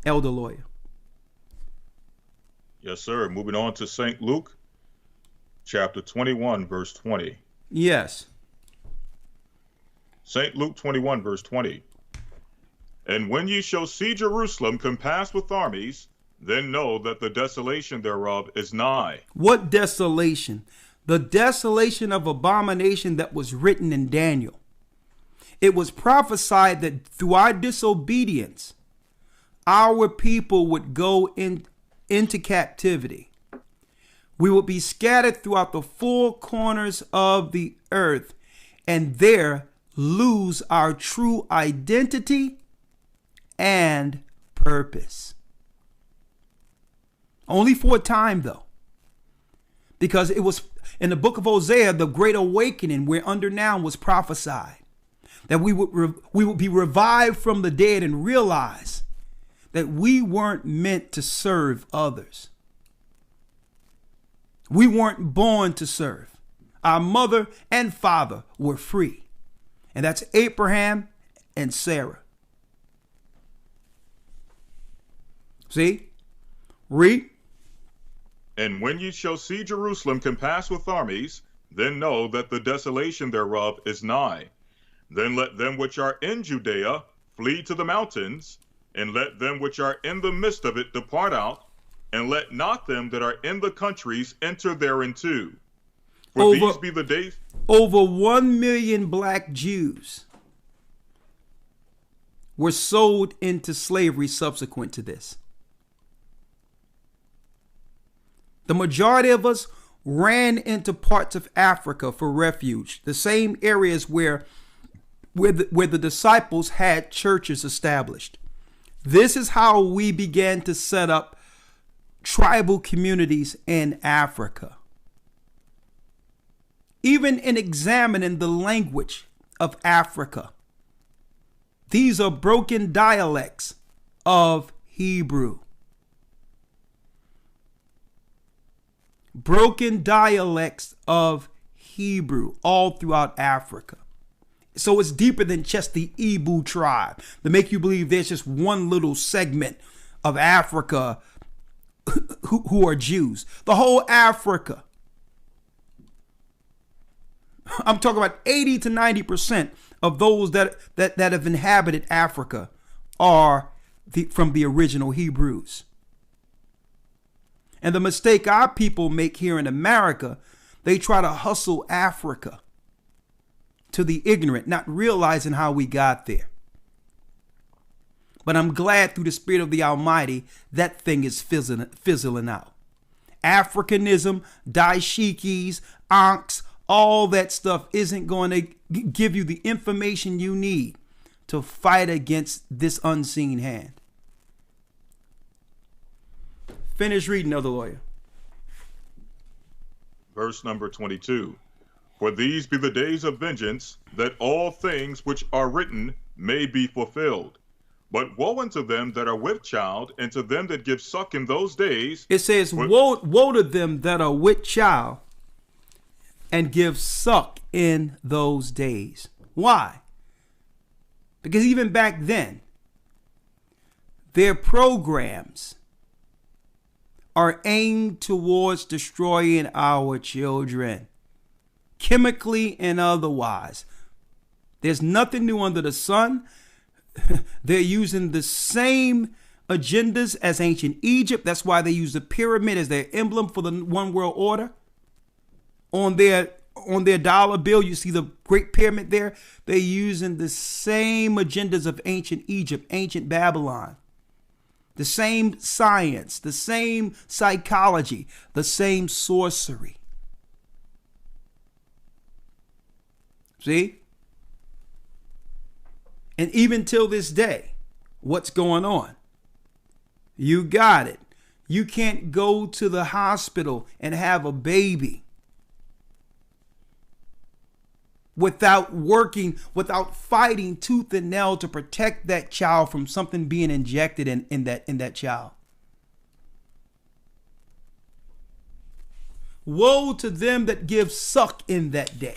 Elder Lawyer. Yes, sir. Moving on to St. Luke, chapter 21, verse 20. Yes. St. Luke 21, verse 20. And when ye shall see Jerusalem compassed with armies, then know that the desolation thereof is nigh. What desolation? The desolation of abomination that was written in Daniel. It was prophesied that through our disobedience, our people would go into captivity. We would be scattered throughout the four corners of the earth and there lose our true identity and purpose. Only for a time, though, because it was in the book of Hosea, the great awakening we're under now was prophesied that we would be revived from the dead and realize that we weren't meant to serve others. We weren't born to serve. Our mother and father were free, and that's Abraham and Sarah. See? Read. And when ye shall see Jerusalem compassed with armies, then know that the desolation thereof is nigh. Then let them which are in Judea flee to the mountains, and let them which are in the midst of it depart out, and let not them that are in the countries enter thereinto. For these be the days. Over 1 million black Jews were sold into slavery subsequent to this. The majority of us ran into parts of Africa for refuge, the same areas where the disciples had churches established. This is how we began to set up tribal communities in Africa. Even in examining the language of Africa, these are broken dialects of Hebrew. Broken dialects of Hebrew all throughout Africa. So it's deeper than just the Igbo tribe to make you believe there's just one little segment of Africa who are Jews. The whole Africa. I'm talking about 80 to 90% of those that have inhabited Africa are from the original Hebrews. And the mistake our people make here in America, they try to hustle Africa to the ignorant, not realizing how we got there. But I'm glad through the Spirit of the Almighty, that thing is fizzling out. Africanism, dashikis, ankhs, all that stuff isn't going to give you the information you need to fight against this unseen hand. Finish reading, Elder Lawyer. Verse number 22. For these be the days of vengeance, that all things which are written may be fulfilled. But woe unto them that are with child, and to them that give suck in those days. It says, woe to them that are with child and give suck in those days. Why? Because even back then, their programs are aimed towards destroying our children, chemically and otherwise. There's nothing new under the sun. They're using the same agendas as ancient Egypt. That's why they use the pyramid as their emblem for the one world order. On their dollar bill, you see the Great Pyramid there. They're using the same agendas of ancient Egypt, ancient Babylon. The same science, the same psychology, the same sorcery. See? And even till this day, what's going on? You got it. You can't go to the hospital and have a baby without fighting tooth and nail to protect that child from something being injected in that child. Woe to them that give suck in that day.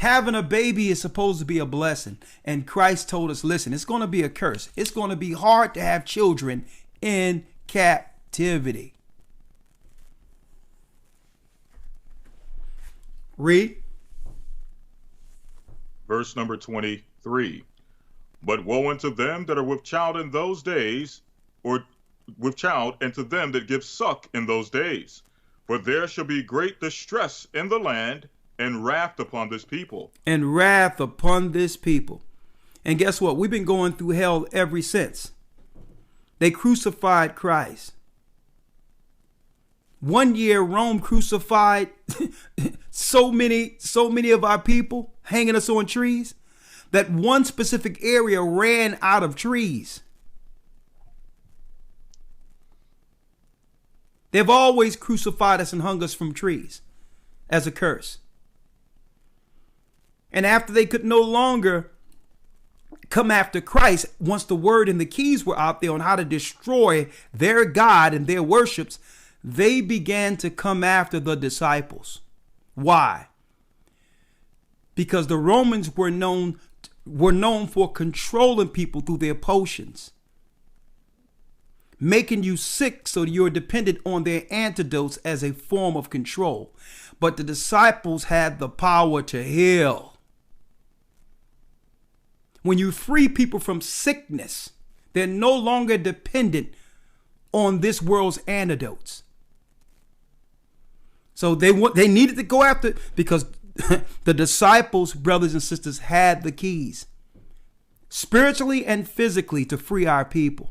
Having a baby is supposed to be a blessing. And Christ told us, listen, it's going to be a curse. It's going to be hard to have children in captivity. Read. Verse number 23. But woe unto them that are with child in those days, or with child, and to them that give suck in those days. For there shall be great distress in the land, and wrath upon this people. And wrath upon this people. And guess what? We've been going through hell ever since. They crucified Christ. 1 year Rome crucified so many of our people, hanging us on trees, that one specific area ran out of trees. They've always crucified us and hung us from trees as a curse. And after they could no longer come after Christ, once the word and the keys were out there on how to destroy their God and their worships, they began to come after the disciples. Why? Because the Romans were known for controlling people through their potions, making you sick so you're dependent on their antidotes as a form of control. But the disciples had the power to heal. When you free people from sickness, they're no longer dependent on this world's antidotes. So they needed to go after, because the disciples, brothers and sisters, had the keys, spiritually and physically, to free our people.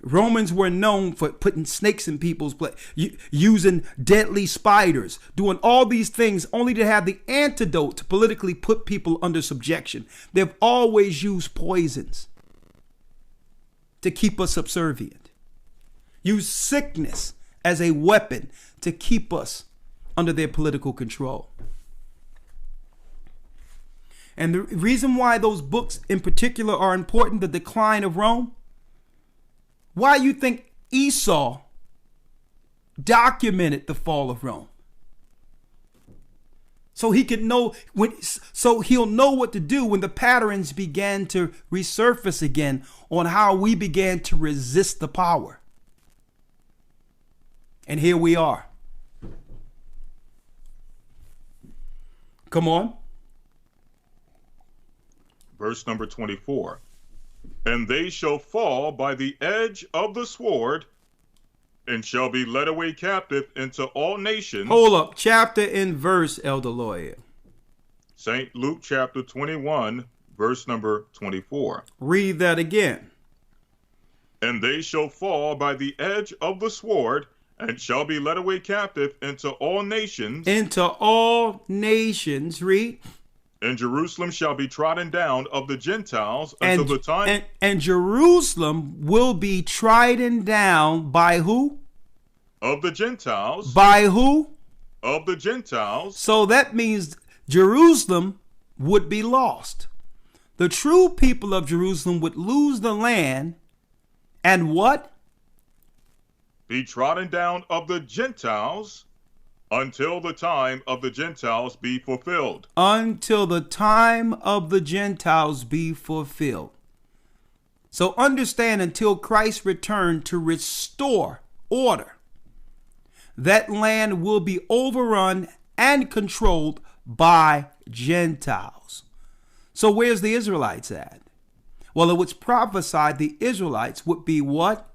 Romans were known for putting snakes in people's place, using deadly spiders, doing all these things only to have the antidote to politically put people under subjection. They've always used poisons to keep us subservient. Use sickness as a weapon to keep us under their political control. And the reason why those books in particular are important, the decline of Rome, why you think Esau documented the fall of Rome? So he could know so he'll know what to do when the patterns began to resurface again on how we began to resist the power. And here we are. Come on. Verse number 24. And they shall fall by the edge of the sword, and shall be led away captive into all nations. Hold up. Chapter and verse, Elder Lawyer. St. Luke chapter 21, verse number 24. Read that again. And they shall fall by the edge of the sword, and shall be led away captive into all nations. Into all nations. Read. And Jerusalem shall be trodden down of the Gentiles until the time. And Jerusalem will be trodden down by who? Of the Gentiles. By who? Of the Gentiles. So that means Jerusalem would be lost. The true people of Jerusalem would lose the land and what? Be trodden down of the Gentiles until the time of the Gentiles be fulfilled. Until the time of the Gentiles be fulfilled. So understand, until Christ returned to restore order, that land will be overrun and controlled by Gentiles. So where's the Israelites at? Well, it was prophesied the Israelites would be what?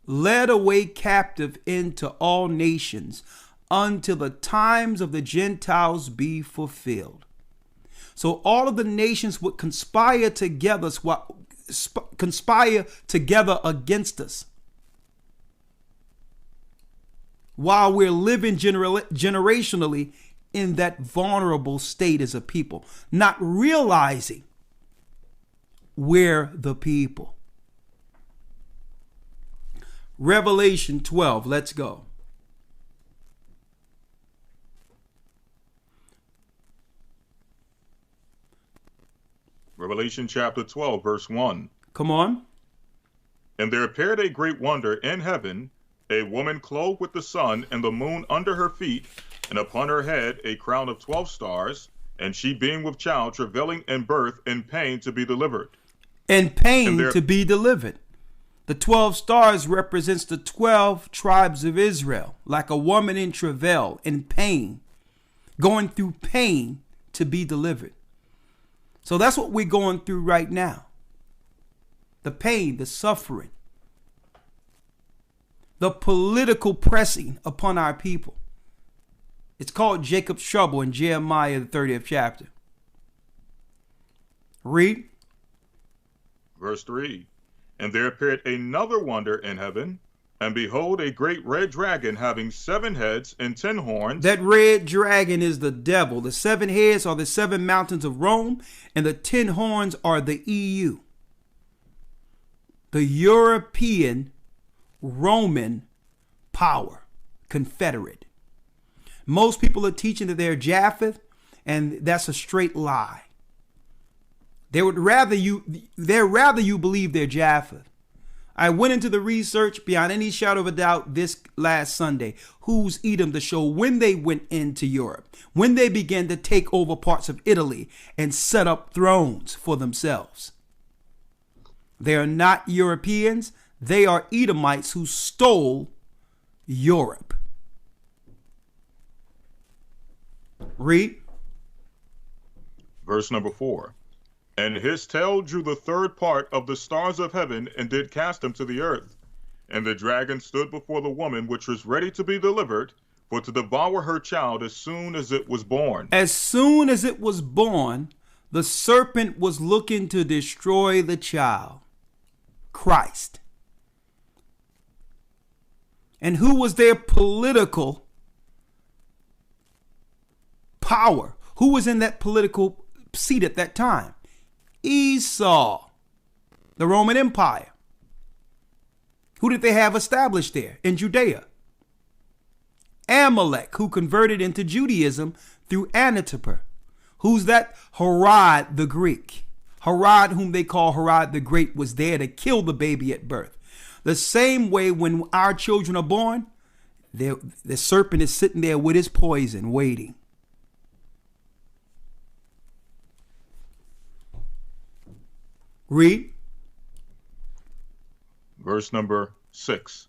Led away captive into all nations until the times of the Gentiles be fulfilled. So all of the nations would conspire together against us while we're living generationally in that vulnerable state as a people, not realizing we're the people. Revelation 12, let's go. Revelation chapter 12, verse 1. Come on. And there appeared a great wonder in heaven, a woman clothed with the sun and the moon under her feet, and upon her head a crown of 12 stars, and she being with child, travailing in birth, in pain to be delivered. In pain to be delivered. The 12 stars represents the 12 tribes of Israel, like a woman in travail, in pain, going through pain to be delivered. So that's what we're going through right now. The pain, the suffering, the political pressing upon our people. It's called Jacob's trouble in Jeremiah, the 30th chapter. Read. Verse 3. And there appeared another wonder in heaven, and behold, a great red dragon having 7 heads and 10 horns. That red dragon is the devil. The 7 heads are the 7 mountains of Rome, and the 10 horns are the EU. The European Roman power, confederate. Most people are teaching that they're Japheth, and that's a straight lie. They'd rather you believe they're Japheth. I went into the research beyond any shadow of a doubt this last Sunday. Who's Edom to show when they went into Europe, when they began to take over parts of Italy and set up thrones for themselves. They are not Europeans. They are Edomites who stole Europe. Read. Verse number 4. And his tail drew the 3rd part of the stars of heaven, and did cast them to the earth. And the dragon stood before the woman which was ready to be delivered, for to devour her child as soon as it was born. As soon as it was born, the serpent was looking to destroy the child, Christ. And who was their political power? Who was in that political seat at that time? Esau, the Roman Empire. Who did they have established there in Judea? Amalek, who converted into Judaism through Antipater. Who's that? Herod the Greek. Herod, whom they call Herod the Great, was there to kill the baby at birth. The same way when our children are born, the serpent is sitting there with his poison waiting. Read. Verse number 6,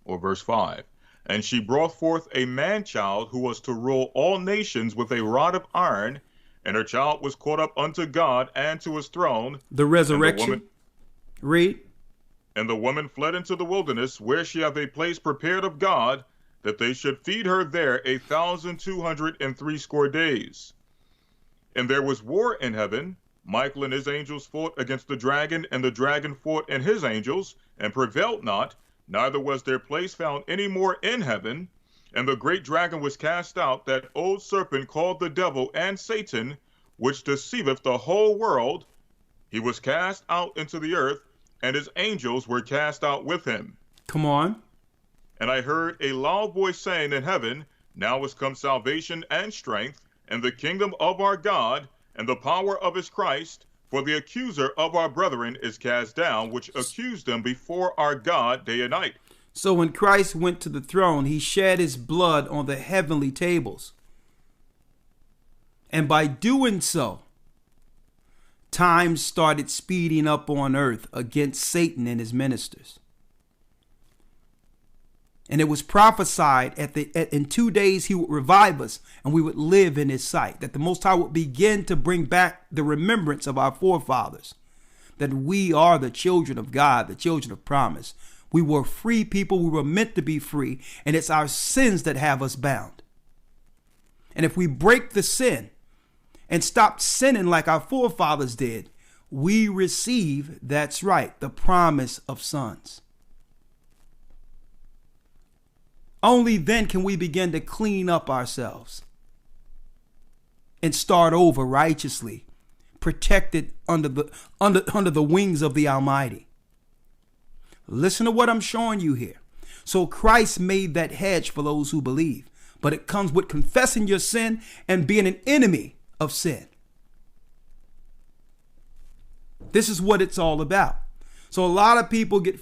or verse 5. And she brought forth a man-child who was to rule all nations with a rod of iron, and her child was caught up unto God and to his throne. The resurrection. Read. And the woman fled into the wilderness, where she hath a place prepared of God, that they should feed her there 1,260 days. And there was war in heaven. Michael and his angels fought against the dragon, and the dragon fought and his angels, and prevailed not, neither was their place found any more in heaven. And the great dragon was cast out, that old serpent called the devil and Satan, which deceiveth the whole world. He was cast out into the earth, and his angels were cast out with him. Come on. And I heard a loud voice saying in heaven, Now is come salvation and strength, and the kingdom of our God, and the power of his Christ, for the accuser of our brethren is cast down, which accused them before our God day and night. So when Christ went to the throne, he shed his blood on the heavenly tables. And by doing so, time started speeding up on earth against Satan and his ministers. And it was prophesied in 2 days he would revive us and we would live in his sight. That the Most High would begin to bring back the remembrance of our forefathers. That we are the children of God, the children of promise. We were free people. We were meant to be free. And it's our sins that have us bound. And if we break the sin and stop sinning like our forefathers did, we receive, that's right, the promise of sons. Only then can we begin to clean up ourselves and start over righteously, protected under the wings of the Almighty. Listen to what I'm showing you here. So Christ made that hedge for those who believe, but it comes with confessing your sin and being an enemy of sin. This is what it's all about. So a lot of people get